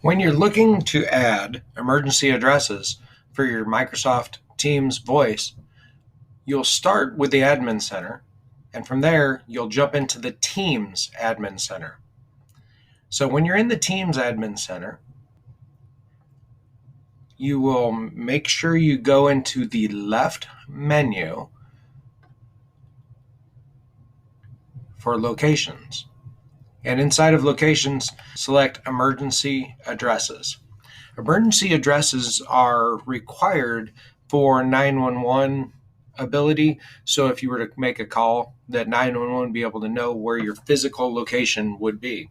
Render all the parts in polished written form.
When you're looking to add emergency addresses for your Microsoft Teams voice, you'll start with the Admin Center, and from there, you'll jump into the Teams Admin Center. So when you're in the Teams Admin Center, you will make sure you go into the left menu for locations. And inside of locations, select emergency addresses. Emergency addresses are required for 911 ability. So if you were to make a call, that 911 would be able to know where your physical location would be.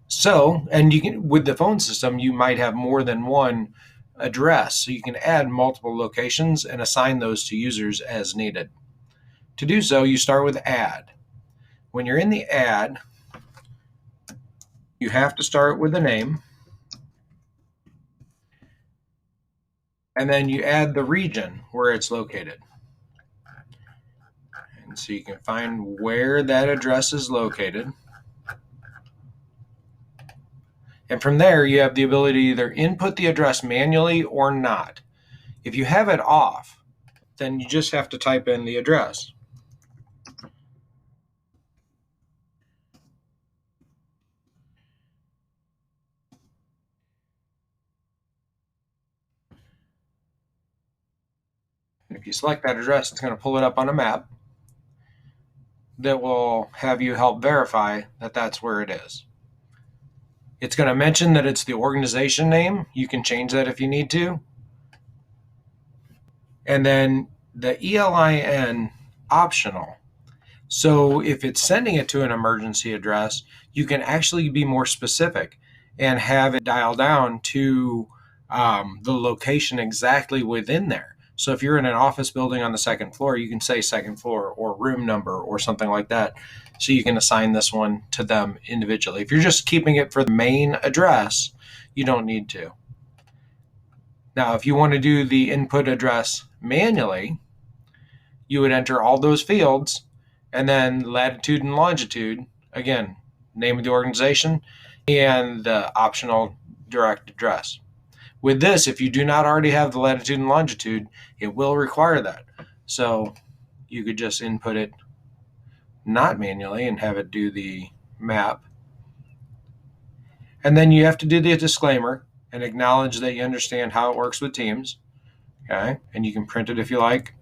So, and you can, with the phone system, you might have more than one address. So you can add multiple locations and assign those to users as needed. To do so, you start with add. When you're in the add, you have to start with the name, and then you add the region where it's located. And so you can find where that address is located. And from there, you have the ability to either input the address manually or not. If you have it off, then you just have to type in the address. If you select that address, it's going to pull it up on a map that will have you help verify that that's where it is. It's going to mention that it's the organization name. You can change that if you need to. And then the ELIN optional. So if it's sending it to an emergency address, you can actually be more specific and have it dial down to the location exactly within there. So if you're in an office building on the second floor, you can say second floor or room number or something like that. So you can assign this one to them individually. If you're just keeping it for the main address, you don't need to. Now, if you want to do the input address manually, you would enter all those fields and then latitude and longitude, again, name of the organization, and the optional direct address. With this, if you do not already have the latitude and longitude, it will require that. So you could just input it not manually and have it do the map. And then you have to do the disclaimer and acknowledge that you understand how it works with Teams. Okay, and you can print it if you like.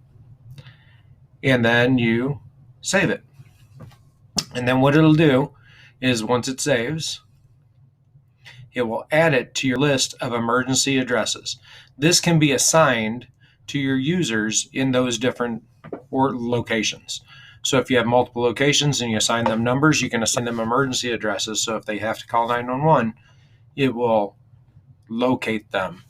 And then you save it. And then what it'll do is once it saves, it will add it to your list of emergency addresses. This can be assigned to your users in those different locations. So if you have multiple locations and you assign them numbers, you can assign them emergency addresses. So if they have to call 911, it will locate them